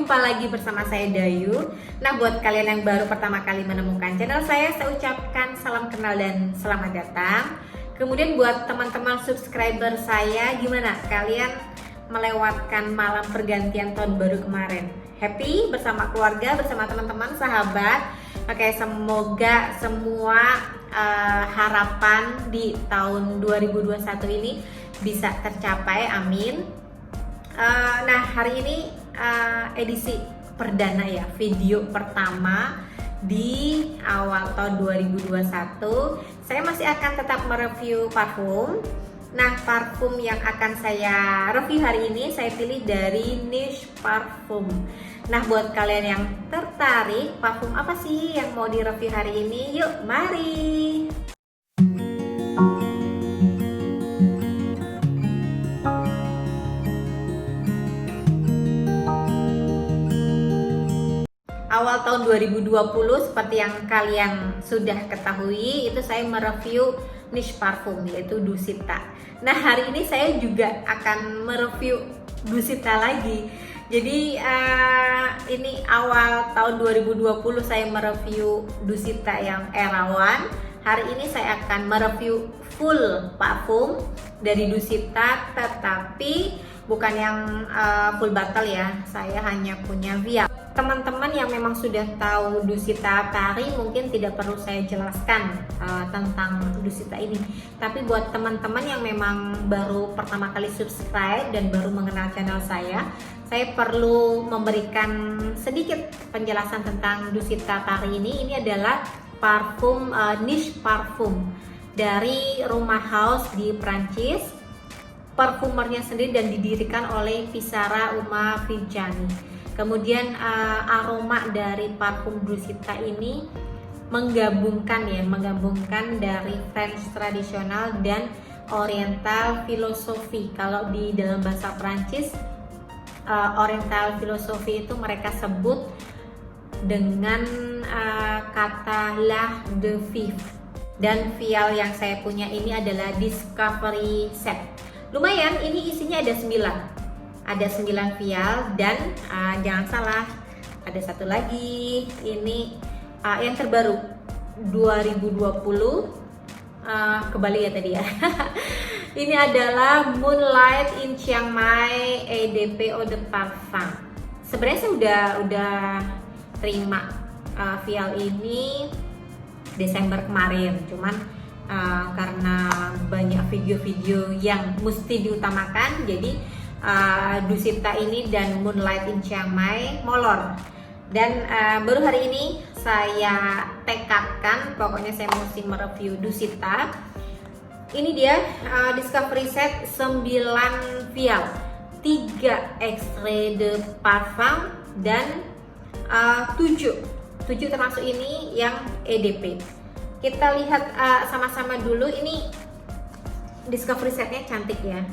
jumpa lagi bersama saya Dayu. Nah, buat kalian yang baru pertama kali menemukan channel saya ucapkan salam kenal dan selamat datang. Kemudian buat teman-teman subscriber saya, gimana kalian melewatkan malam pergantian tahun baru kemarin? Happy bersama keluarga, bersama teman-teman, sahabat. Oke, semoga semua harapan di tahun 2021 ini bisa tercapai, amin. Nah, hari ini edisi perdana ya, video pertama di awal tahun 2021. Saya masih akan tetap mereview parfum. Nah, parfum yang akan saya review hari ini saya pilih dari Niche Parfum. Nah, buat kalian yang tertarik, parfum apa sih yang mau direview hari ini? Yuk, mari! Awal tahun 2020, seperti yang kalian sudah ketahui, itu saya mereview niche parfum, yaitu Dusita. Nah, hari ini saya juga akan mereview Dusita lagi. Jadi ini awal tahun 2020 saya mereview Dusita yang Erawan. Hari ini saya akan mereview full parfum dari Dusita, tetapi bukan yang full bottle ya. Saya hanya punya vial. Teman-teman yang memang sudah tahu Dusita Paris mungkin tidak perlu saya jelaskan tentang Dusita ini. Tapi buat teman-teman yang memang baru pertama kali subscribe dan baru mengenal channel saya perlu memberikan sedikit penjelasan tentang Dusita Paris ini. Ini adalah parfum niche parfum dari rumah house di Prancis. Parfumernya sendiri dan didirikan oleh Pisara Uma Viviani. Kemudian aroma dari parfum Dusita ini menggabungkan dari French tradisional dan Oriental filosofi. Kalau di dalam bahasa Prancis, Oriental filosofi itu mereka sebut dengan kata la de vive. Dan vial yang saya punya ini adalah Discovery Set. Lumayan, ini isinya ada 9. Ada 9 vial dan jangan salah, ada satu lagi, ini yang terbaru 2020, kebalik ya tadi ya. Ini adalah Moonlight in Chiang Mai EDP Eau de Parfum. Sebenarnya saya udah terima vial ini Desember kemarin, cuman karena banyak video-video yang mesti diutamakan, jadi Dusita ini dan Moonlight in Chiang Mai molor. Dan baru hari ini saya tekadkan, pokoknya saya mesti mereview Dusita. Ini dia Discovery Set 9 vial, 3 extrait de parfum dan 7 termasuk ini yang EDP. Kita lihat sama-sama dulu. Ini Discovery Setnya cantik ya.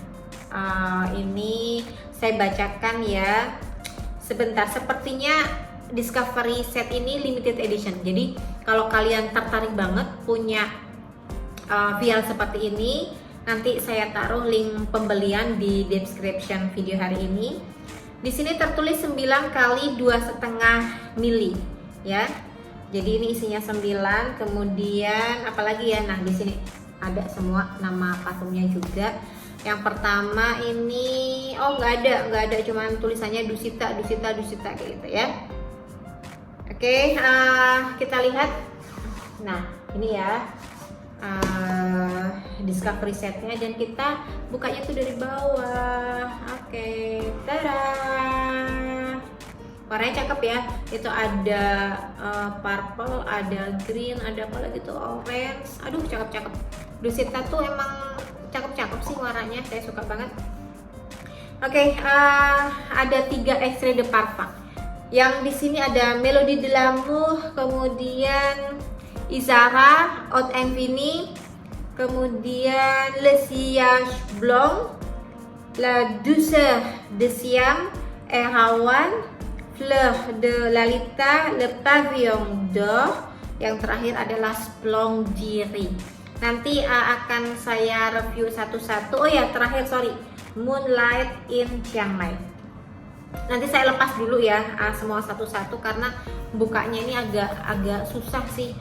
Ini saya bacakan ya sebentar. Sepertinya Discovery Set ini limited edition. Jadi kalau kalian tertarik banget punya vial seperti ini, nanti saya taruh link pembelian di description video hari ini. Di sini tertulis 9 kali 2,5 mili ya. Jadi ini isinya 9. Kemudian apalagi ya? Nah, di sini ada semua nama parfumnya juga. Yang pertama ini, nggak ada, cuman tulisannya Dusita kayak gitu ya. Oke, kita lihat. Nah, ini ya Discovery Setnya, dan kita bukanya tuh dari bawah. Oke, tada. Warnanya cakep ya. Itu ada purple, ada green, ada apa lagi tuh, orange. Aduh, cakep. Dusita tuh emang cakep sih warnanya, saya suka banget. Oke, ada 3 extrait de parfum. Yang di sini ada Melody de l'amour, kemudian Isara, Haute Infini, kemudian Le Sillage Blanc, La Douceur de Siam, Erawan, Fleur de Lalita, Le Pavillon d'Or, yang terakhir adalah Splong Jiri. Nanti akan saya review satu-satu. Oh ya, terakhir Moonlight in Chiang Mai. Nanti saya lepas dulu ya semua satu-satu karena bukanya ini agak susah sih.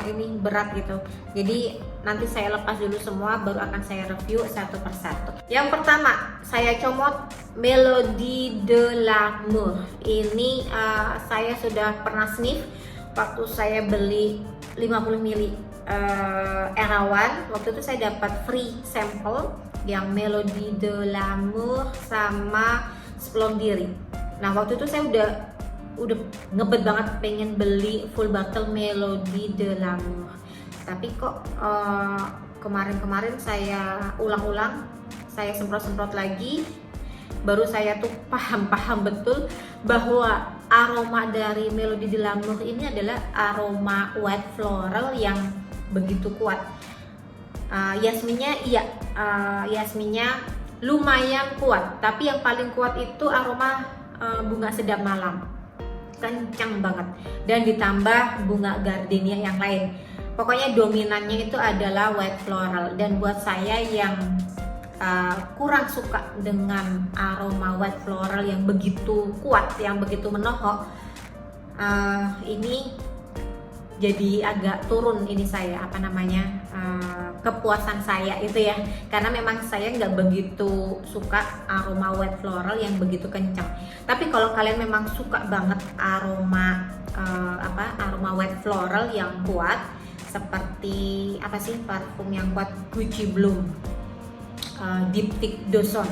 Ini berat gitu. Jadi nanti saya lepas dulu semua, baru akan saya review satu persatu. Yang pertama saya comot Melody de l'Amour. Ini saya sudah pernah sniff waktu saya beli 50 ml Erawan. Waktu itu saya dapat free sampel yang Melody de l'Amour sama Splendiri. Nah waktu itu saya udah ngebet banget pengen beli full bottle Melody de l'Amour, tapi kok kemarin saya ulang-ulang, saya semprot-semprot lagi, baru saya tuh paham betul bahwa aroma dari Melody de l'Amour ini adalah aroma white floral yang begitu kuat. Yasminnya Yasminnya lumayan kuat, tapi yang paling kuat itu aroma bunga sedap malam, kencang banget, dan ditambah bunga gardenia yang lain. Pokoknya dominannya itu adalah white floral, dan buat saya yang kurang suka dengan aroma white floral yang begitu kuat, yang begitu menohok, ini jadi agak turun ini saya kepuasan saya itu ya, karena memang saya nggak begitu suka aroma white floral yang begitu kencang. Tapi kalau kalian memang suka banget aroma white floral yang kuat, seperti parfum yang kuat, Gucci Bloom, Diptyque Dawson.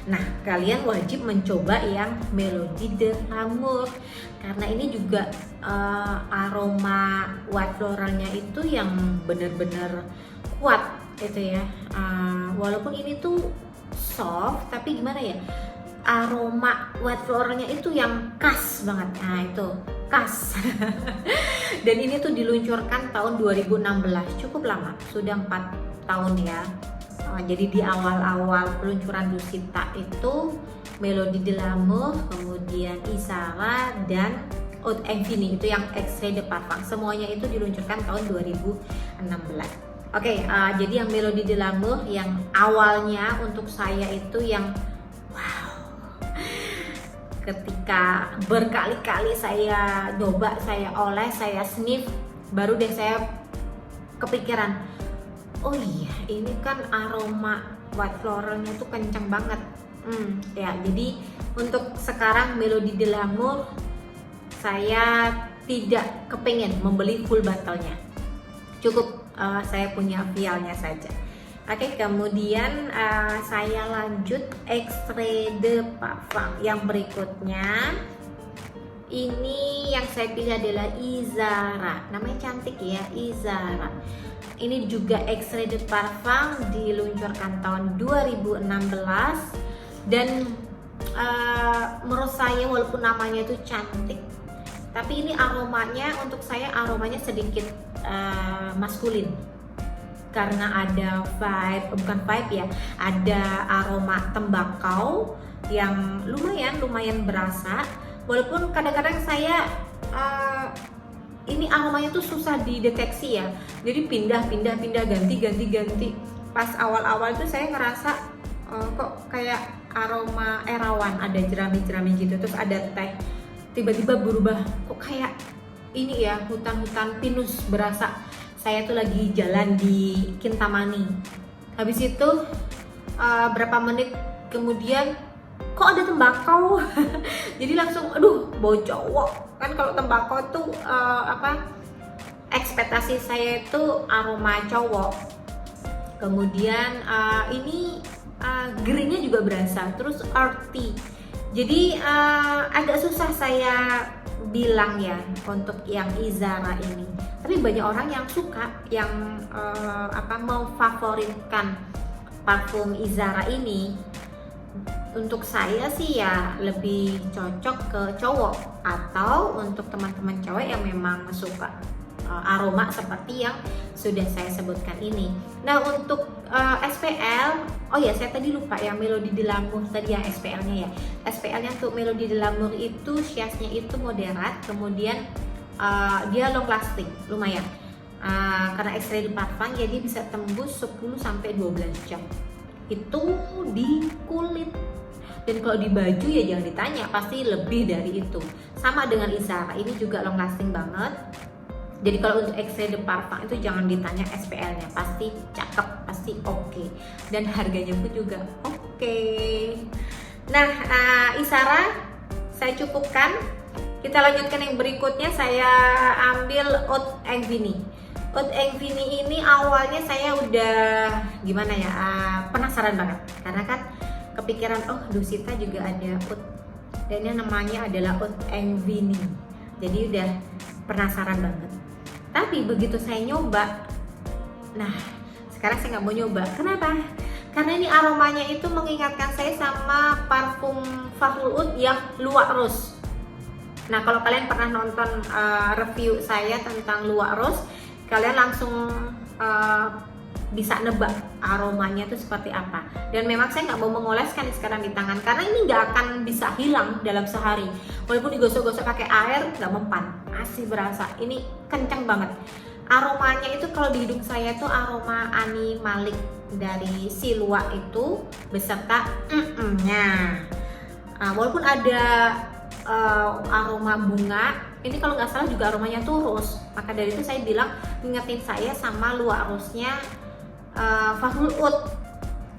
Nah, kalian wajib mencoba yang Melody de l'Amour karena ini juga aroma white floralnya itu yang bener-bener kuat itu ya. Walaupun ini tuh soft, tapi gimana ya, aroma white floralnya itu yang khas banget. Nah itu khas. Dan ini tuh diluncurkan tahun 2016, cukup lama, sudah 4 tahun ya. Jadi di awal-awal peluncuran Dusita itu Melody de l'Amour, kemudian Isara, dan Eau Infini itu yang Extrait de Parfum. Semuanya itu diluncurkan tahun 2016. Oke, jadi yang Melody de l'Amour yang awalnya untuk saya itu yang wow. Ketika berkali-kali saya coba, saya oles, saya sniff, baru deh saya kepikiran, oh iya, ini kan aroma white floralnya tuh kenceng banget. Ya, jadi untuk sekarang Melody de l'Amour saya tidak kepengen membeli full bottle-nya. Cukup saya punya vialnya saja. Oke, kemudian saya lanjut Extrait de Parfum yang berikutnya. Ini yang saya pilih adalah Isara. Namanya cantik ya, Isara. Ini juga Extrait de Parfum, diluncurkan tahun 2016, dan menurut saya walaupun namanya itu cantik, tapi ini aromanya untuk saya aromanya sedikit maskulin, karena ada ada aroma tembakau yang lumayan berasa. Walaupun kadang-kadang saya ini aromanya tuh susah dideteksi ya, jadi pindah ganti. Pas awal-awal tuh saya ngerasa kok kayak aroma Erawan, ada jerami gitu, terus ada teh, tiba-tiba berubah kok kayak ini ya, hutan-hutan pinus berasa. Saya tuh lagi jalan di Kintamani, habis itu berapa menit kemudian kok ada tembakau. Jadi langsung aduh, bau cowok kan. Kalau tembakau tuh ekspektasi saya itu aroma cowok. Kemudian ini gerinya juga berasa, terus earthy. Jadi agak susah saya bilang ya untuk yang Isara ini. Tapi banyak orang yang suka, yang memfavoritkan parfum Isara ini. Untuk saya sih ya lebih cocok ke cowok, atau untuk teman-teman cewek yang memang suka aroma seperti yang sudah saya sebutkan ini. Nah, untuk SPL, oh ya saya tadi lupa ya, Melody de l'Amour tadi yang SPL-nya ya. SPL-nya untuk Melody de l'Amour itu siasnya itu moderat, kemudian dia long lasting, lumayan. Karena Extrait de Parfum jadi bisa tembus 10-12 jam. Itu di kulit. Dan kalau di baju ya jangan ditanya, pasti lebih dari itu. Sama dengan Isara, ini juga long lasting banget. Jadi kalau untuk Extrait de Parfum itu jangan ditanya SPL-nya, pasti cakep, pasti oke. Dan harganya pun juga oke. Nah, Isara saya cukupkan. Kita lanjutkan yang berikutnya, saya ambil Haute Envini. Haute Envini ini awalnya saya udah gimana ya, penasaran banget. Karena kan kepikiran, oh Dusita juga ada Haute. Dan ini namanya adalah Haute Envini. Jadi udah penasaran banget. Tapi begitu saya nyoba, nah sekarang saya nggak mau nyoba. Kenapa? Karena ini aromanya itu mengingatkan saya sama parfum Fahrul Oud yang Luwak Rose. Nah kalau kalian pernah nonton review saya tentang Luwak Rose, kalian langsung bisa nebak aromanya itu seperti apa. Dan memang saya nggak mau mengoleskan sekarang di tangan, karena ini nggak akan bisa hilang dalam sehari. Walaupun digosok-gosok pakai air nggak mempan, masih berasa. Ini kencang banget. Aromanya itu kalau di hidung saya tuh aroma Ani Malik dari si Luwak itu beserta nya. Walaupun ada aroma bunga, ini kalau nggak salah juga aromanya tuh rose. Maka dari itu saya bilang ngingetin saya sama Luwak Rose-nya Fahrul Oud.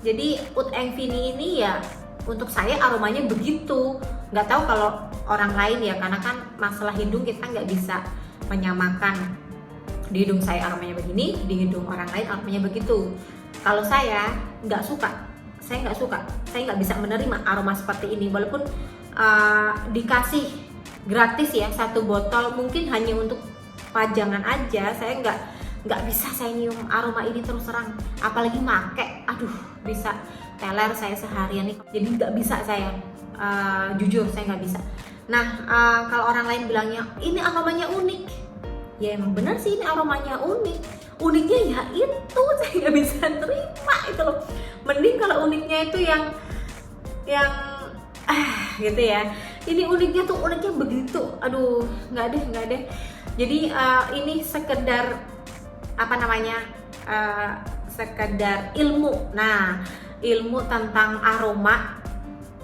Jadi Haute Envini ini ya untuk saya aromanya begitu. Nggak tahu kalau orang lain ya, karena kan masalah hidung kita nggak bisa menyamakan. Di hidung saya aromanya begini, di hidung orang lain aromanya begitu. Kalau saya nggak suka, saya nggak bisa menerima aroma seperti ini. Walaupun dikasih gratis ya satu botol, mungkin hanya untuk pajangan aja, saya nggak bisa saya nyium aroma ini terus terang. Apalagi make, aduh bisa teler saya seharian nih. Jadi nggak bisa saya, jujur saya nggak bisa. Nah kalau orang lain bilangnya ini aromanya unik, ya emang benar sih ini aromanya unik. Uniknya ya itu saya nggak bisa terima itu loh. Mending kalau uniknya itu yang gitu ya. Ini uniknya tuh uniknya begitu. Aduh nggak deh. Jadi ini sekedar apa namanya, sekedar ilmu. Nah ilmu tentang aroma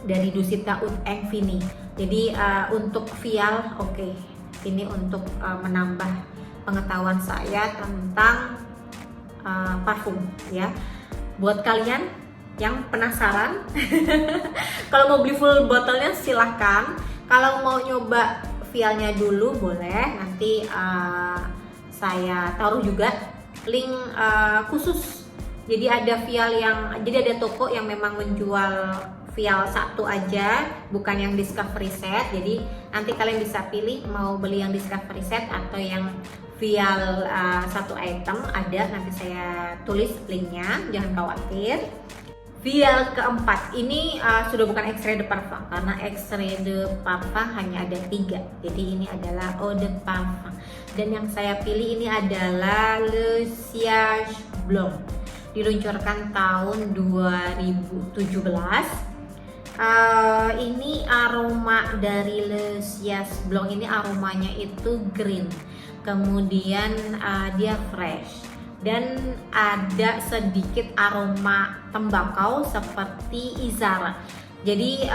dari Dusita Haute Envini. Jadi untuk vial oke. Ini untuk menambah pengetahuan saya tentang parfum ya. Buat kalian yang penasaran kalau mau beli full botolnya silahkan. Kalau mau nyoba vialnya dulu boleh. Nanti saya taruh juga link khusus. Jadi ada ada toko yang memang menjual vial satu aja, bukan yang discovery set. Jadi nanti kalian bisa pilih mau beli yang discovery set atau yang vial satu item. Ada, nanti saya tulis linknya, jangan khawatir. Vial keempat ini sudah bukan Extrait de Parfum, karena Extrait de Parfum hanya ada 3. Jadi ini adalah Eau de Parfum. Dan yang saya pilih ini adalah Le Siège Blanc, diluncurkan tahun 2017. Ini aroma dari Le Siège Blanc ini aromanya itu green, kemudian dia fresh dan ada sedikit aroma tembakau seperti Isara. Jadi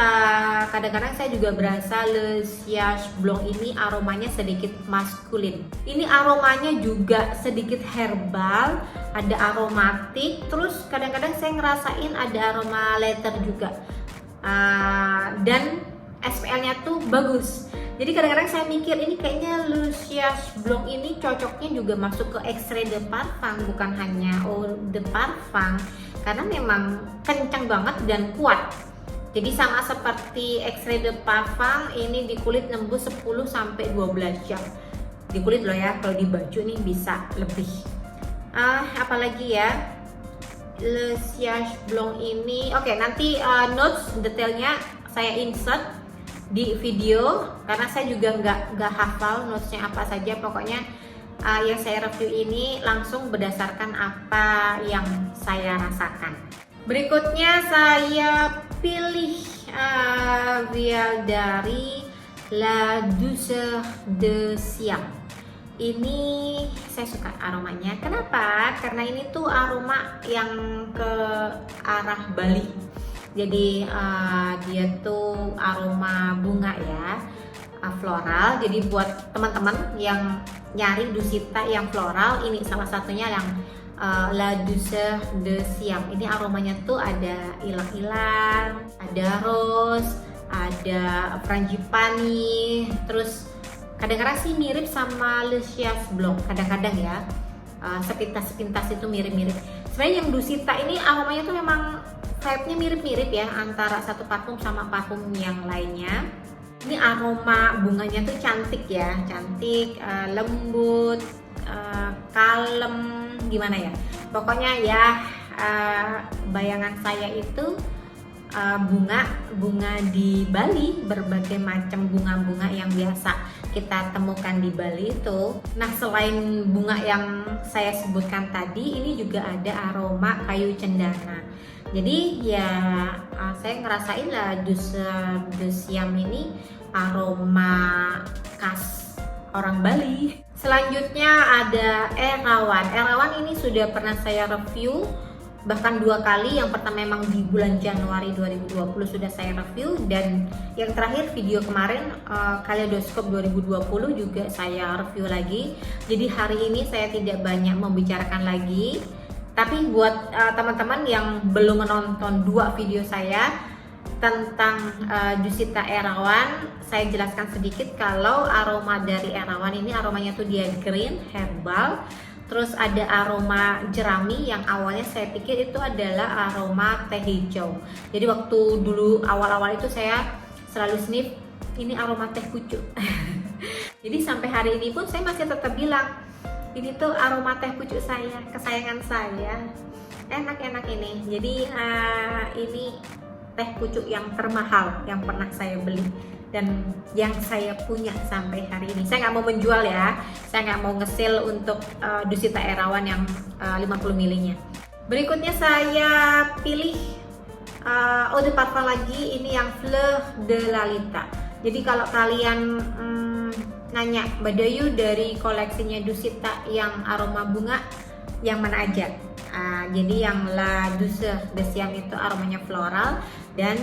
kadang-kadang saya juga berasa Le Siège Blanc ini aromanya sedikit maskulin. Ini aromanya juga sedikit herbal, ada aromatik, terus kadang-kadang saya ngerasain ada aroma leather juga. Dan SPL-nya tuh bagus. Jadi kadang-kadang saya mikir ini kayaknya Le Siège Blanc ini cocoknya juga masuk ke Extrait de Parfum, bukan hanya Eau de Parfum, karena memang kencang banget dan kuat. Jadi sama seperti Extrait de Parfum, ini di kulit nembus 10-12 jam. Di kulit loh ya, kalau di baju nih bisa lebih. Apalagi ya, Le Siège Blanc ini, oke, nanti notes detailnya saya insert di video, karena saya juga nggak hafal notesnya apa saja. Pokoknya yang saya review ini langsung berdasarkan apa yang saya rasakan. Berikutnya saya pilih vial dari La Douceur de Siam. Ini saya suka aromanya. Kenapa? Karena ini tuh aroma yang ke arah Bali. Jadi dia tuh aroma bunga ya, floral. Jadi buat teman-teman yang nyari Dusita yang floral, ini salah satunya yang La Douceur de Siam. Ini aromanya tuh ada ilang-ilang, ada rose, ada frangipani, terus kadang-kadang sih mirip sama Le Chias Blanc, kadang-kadang ya, sepintas-sepintas itu mirip-mirip. Sebenarnya yang Dusita ini aromanya tuh memang vibe-nya mirip-mirip ya, antara satu parfum sama parfum yang lainnya. Ini aroma bunganya tuh cantik ya, cantik, lembut, kalem, gimana ya, pokoknya ya, bayangan saya itu bunga di Bali, berbagai macam bunga-bunga yang biasa kita temukan di Bali itu. Nah, selain bunga yang saya sebutkan tadi, ini juga ada aroma kayu cendana. Jadi ya saya ngerasain lah Douceur de Siam ini aroma khas orang Bali. Selanjutnya ada Erawan. Erawan ini sudah pernah saya review bahkan 2 kali. Yang pertama memang di bulan Januari 2020 sudah saya review, dan yang terakhir video kemarin Kaleidoskop 2020 juga saya review lagi. Jadi hari ini saya tidak banyak membicarakan lagi, tapi buat teman-teman yang belum menonton 2 video saya tentang Dusita Erawan, saya jelaskan sedikit kalau aroma dari Erawan ini aromanya tuh dia green, herbal. Terus ada aroma jerami yang awalnya saya pikir itu adalah aroma teh hijau. Jadi waktu dulu awal-awal itu saya selalu sniff, ini aroma teh pucuk. Jadi sampai hari ini pun saya masih tetap bilang, ini tuh aroma teh pucuk saya, kesayangan saya. Enak-enak ini. Jadi ini teh pucuk yang termahal yang pernah saya beli dan yang saya punya sampai hari ini. Saya nggak mau menjual ya, saya nggak mau nge-sale untuk Dusita Erawan yang 50 ml-nya. Berikutnya saya pilih eau de parfum lagi, ini yang Fleur de Lalita. Jadi kalau kalian nanya Badayu dari koleksinya Dusita yang aroma bunga yang mana aja, jadi yang La Douceur de Siam itu aromanya floral, dan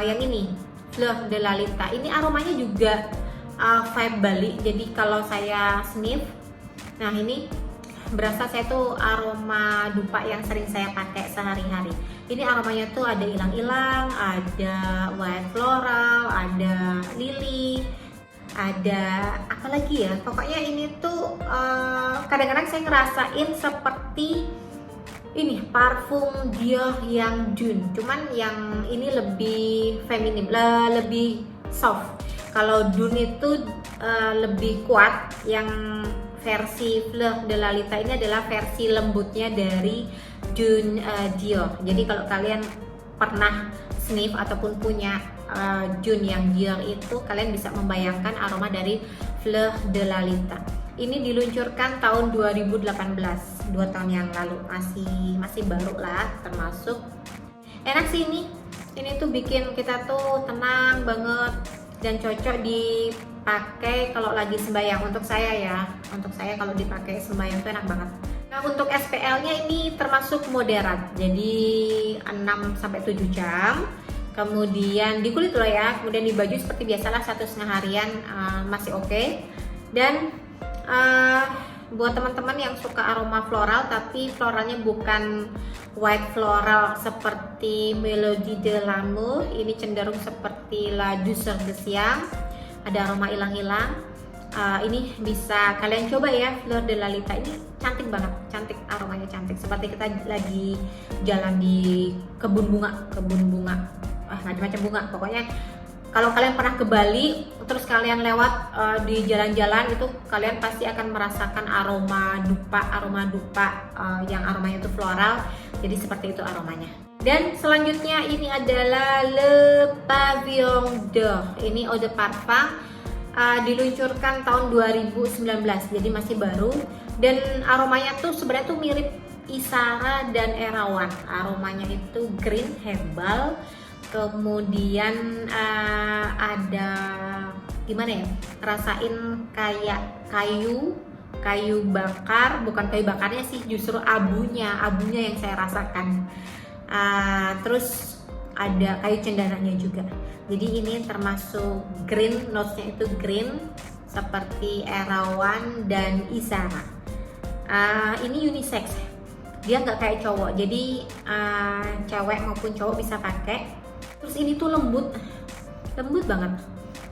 yang ini Fleur de Lalita ini aromanya juga vibe Bali. Jadi kalau saya sniff, nah ini berasa saya tuh aroma dupa yang sering saya pakai sehari-hari. Ini aromanya tuh ada ilang-ilang, ada white floral, ada lily, ada apa lagi ya, pokoknya ini tuh kadang-kadang saya ngerasain seperti ini parfum Dior yang June, cuman yang ini lebih feminim, lebih soft. Kalau June itu lebih kuat. Yang versi Fleur de Lalita ini adalah versi lembutnya dari June Dior. Jadi kalau kalian pernah sniff ataupun punya June yang Dior itu, kalian bisa membayangkan aroma dari Fleur de Lalita. Ini diluncurkan tahun 2018, 2 tahun yang lalu, masih baru lah termasuk. Enak sih ini tuh bikin kita tuh tenang banget dan cocok dipakai kalau lagi sembahyang. Untuk saya kalau dipakai sembahyang tuh enak banget. Nah, untuk SPL-nya ini termasuk moderat, jadi 6-7 jam. Kemudian di kulit loh ya, kemudian di baju seperti biasalah 1,5 harian masih oke. Dan buat teman-teman yang suka aroma floral tapi floralnya bukan white floral seperti Melody de l'Amour, ini cenderung seperti La Douceur de Siam, ada aroma ilang-ilang. Ini bisa kalian coba ya, Fleur de Lalita ini cantik banget, cantik, aromanya cantik, seperti kita lagi jalan di kebun bunga, macam-macam bunga. Pokoknya kalau kalian pernah ke Bali terus kalian lewat di jalan-jalan itu, kalian pasti akan merasakan aroma dupa yang aromanya itu floral. Jadi seperti itu aromanya. Dan selanjutnya ini adalah Le Pavillon d'Or. Ini eau de parfum diluncurkan tahun 2019, jadi masih baru. Dan aromanya tuh sebenarnya tuh mirip Isara dan Erawan. Aromanya itu green, herbal. Kemudian ada gimana ya, rasain kayak kayu bakar, bukan kayu bakarnya sih, justru abunya yang saya rasakan. Terus ada kayu cendananya juga. Jadi ini termasuk green, notes-nya itu green seperti Erawan dan Izara. Ini unisex, dia nggak kayak cowok, jadi cewek maupun cowok bisa pakai. Terus ini tuh lembut banget,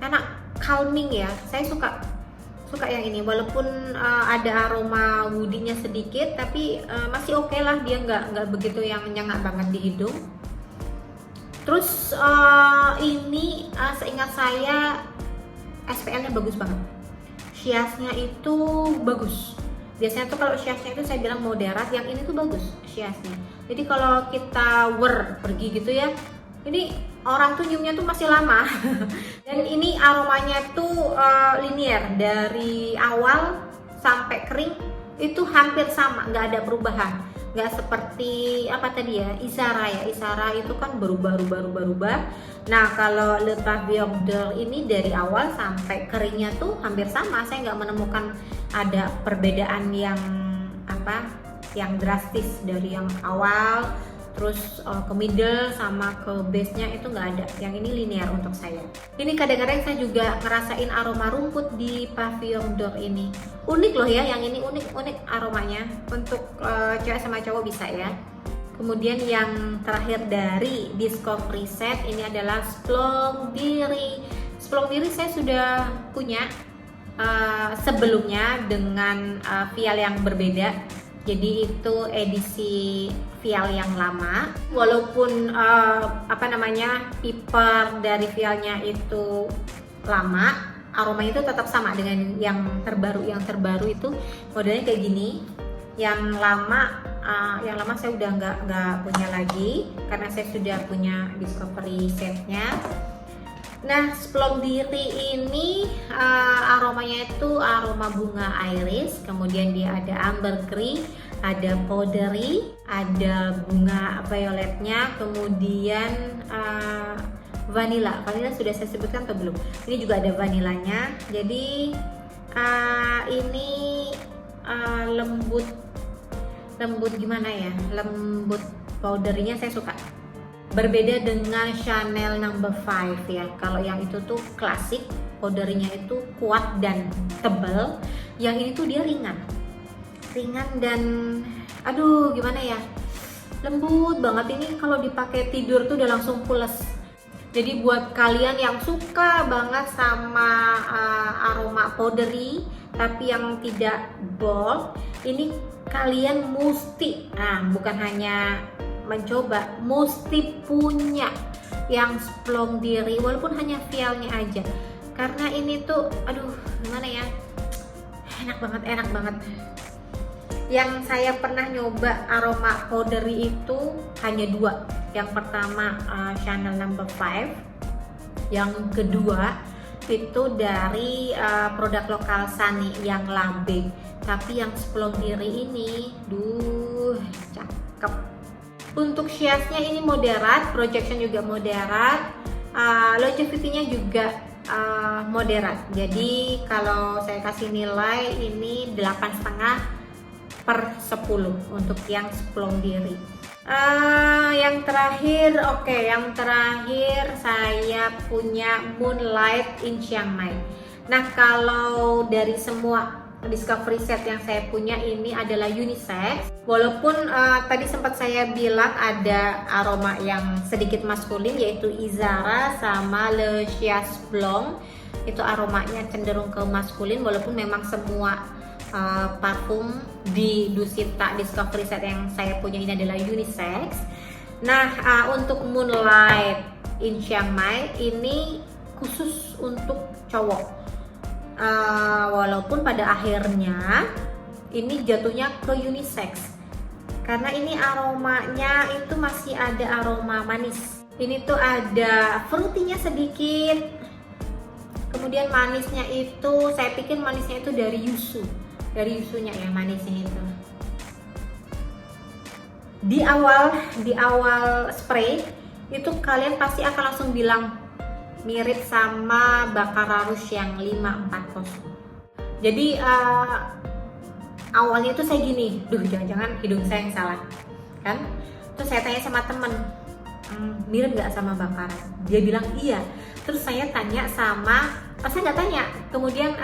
enak, calming ya. Saya suka yang ini, walaupun ada aroma woody-nya sedikit, tapi masih oke lah, dia nggak begitu yang nyengat banget di hidung. Terus ini seingat saya SPL-nya bagus banget, Shiasnya itu bagus. Biasanya tuh kalau Shiasnya itu saya bilang moderat, yang ini tuh bagus Shiasnya. Jadi kalau kita pergi gitu ya, ini orang tuh nyiumnya tuh masih lama. Dan ini aromanya tuh linear dari awal sampai kering itu hampir sama, nggak ada perubahan. Nggak seperti apa tadi ya, Izara ya. Izara itu kan berubah. Nah kalau Le Pavillon d'Or ini dari awal sampai keringnya tuh hampir sama. Saya nggak menemukan ada perbedaan yang drastis dari yang awal terus ke middle sama ke base-nya, itu nggak ada. Yang ini linear untuk saya. Ini kadang-kadang saya juga ngerasain aroma rumput di Pavillon d'Or ini. Unik loh ya, yang ini unik aromanya. Untuk cewek sama cowok bisa ya. Kemudian yang terakhir dari Discovery Set ini adalah Splendiri. Splendiri saya sudah punya sebelumnya dengan vial yang berbeda. Jadi itu edisi vial yang lama, walaupun piper dari vialnya itu lama, aromanya itu tetap sama dengan yang terbaru. Yang terbaru itu modelnya kayak gini. Yang lama saya udah nggak punya lagi karena saya sudah punya Discovery Setnya. Nah, Splendiri ini aromanya itu aroma bunga iris, kemudian dia ada ambergris, ada powdery, ada bunga violetnya, kemudian vanilla. Vanilla sudah saya sebutkan atau belum? Ini juga ada vanilanya. Jadi ini lembut gimana ya? Lembut, powderynya saya suka. Berbeda dengan Chanel No. 5 ya. Kalau yang itu tuh klasik, powdernya itu kuat dan tebal. Yang ini tuh dia ringan dan gimana ya, lembut banget. Ini kalau dipakai tidur tuh udah langsung pules. Jadi buat kalian yang suka banget sama aroma powdery tapi yang tidak bold, ini kalian mesti, bukan hanya mencoba, mesti punya yang Splendiri walaupun hanya vialnya aja, karena ini tuh gimana ya, enak banget. Yang saya pernah nyoba aroma powdery itu hanya 2. Yang pertama Chanel No. 5, yang kedua itu dari produk lokal Sunny yang Labe. Tapi yang Splendiri ini cakep. Untuk Shiasnya ini moderat, projection juga moderat, longevity-nya juga moderat. Jadi kalau saya kasih nilai ini 8,5/10 untuk yang Splendiri. Yang terakhir saya punya Moonlight in Chiang Mai. Nah, kalau dari semua Discovery Set yang saya punya ini adalah unisex. Walaupun tadi sempat saya bilang ada aroma yang sedikit maskulin, yaitu Izara sama Le Chias Blanc. Itu aromanya cenderung ke maskulin, walaupun memang semua parfum di Dusita Discovery Set yang saya punya ini adalah unisex. Nah, untuk Moonlight in Chiang Mai ini khusus untuk cowok. Walaupun pada akhirnya ini jatuhnya ke unisex karena ini aromanya itu masih ada aroma manis. Ini tuh ada fruitynya sedikit, kemudian manisnya itu saya pikir manisnya itu dari yusunya ya, manisnya itu. Di awal spray itu kalian pasti akan langsung bilang mirip sama Baccarat Rouge yang 540. Jadi awalnya tuh saya gini, jangan-jangan hidung saya yang salah kan. Terus saya tanya sama temen, mirip nggak sama Baccarat? Dia bilang iya. Terus saya tanya sama, saya nggak tanya, kemudian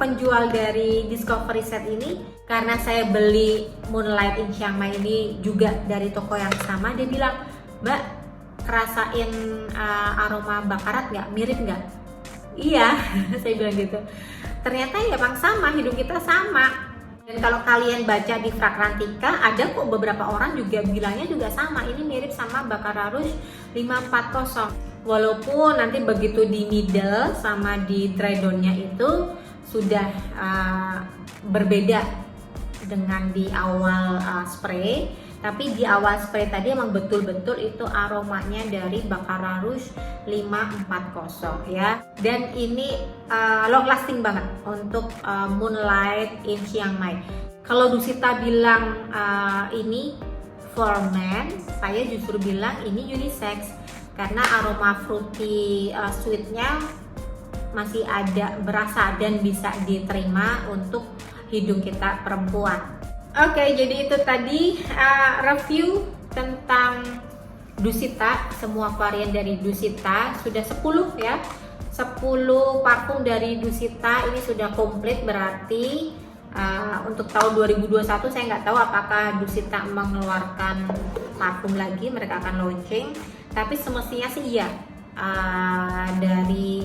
penjual dari Discovery Set ini, karena saya beli Moonlight in Chiang Mai ini juga dari toko yang sama, dia bilang, Mbak, kerasain aroma Baccarat nggak? Mirip nggak? Iya, saya bilang gitu. Ternyata ya emang sama, hidung kita sama. Dan kalau kalian baca di Fragrantica, ada kok beberapa orang juga bilangnya juga sama, ini mirip sama Baccarat Rouge 540. Walaupun nanti begitu di middle sama di dry down-nya itu sudah berbeda dengan di awal spray, tapi di awal spray tadi emang betul-betul itu aromanya dari Baccarat Rouge 540 ya. Dan ini long lasting banget untuk Moonlight in Chiang Mai. Kalau Dusita bilang ini for men, saya justru bilang ini unisex karena aroma fruity sweetnya masih ada, berasa dan bisa diterima untuk hidung kita perempuan. Oke, jadi itu tadi review tentang Dusita, semua varian dari Dusita. Sudah 10 ya, 10 parfum dari Dusita ini sudah komplit. Berarti untuk tahun 2021 saya nggak tahu apakah Dusita mengeluarkan parfum lagi, mereka akan launching. Tapi semestinya sih iya, dari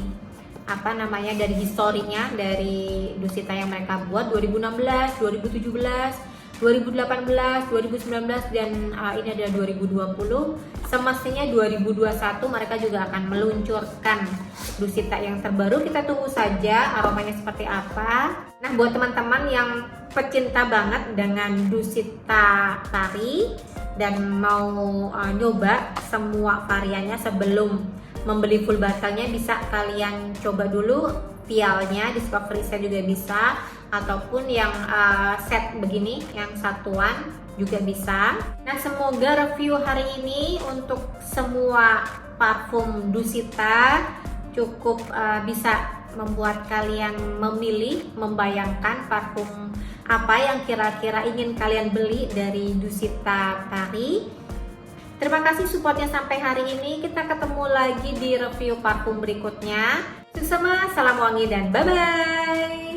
dari historinya dari Dusita yang mereka buat 2016, 2017, 2018, 2019 dan ini adalah 2020. Semestinya 2021 mereka juga akan meluncurkan Dusita yang terbaru. Kita tunggu saja aromanya seperti apa. Nah, buat teman-teman yang pecinta banget dengan Dusita Tari dan mau nyoba semua variannya sebelum membeli full bottlenya, bisa kalian coba dulu vialnya, Discovery Set juga bisa, ataupun yang set begini, yang satuan juga bisa. Nah, semoga review hari ini untuk semua parfum Dusita cukup bisa membuat kalian memilih, membayangkan parfum apa yang kira-kira ingin kalian beli dari Dusita Tari. Terima kasih supportnya sampai hari ini. Kita ketemu lagi di review parfum berikutnya. Sukses, salam wangi dan bye-bye.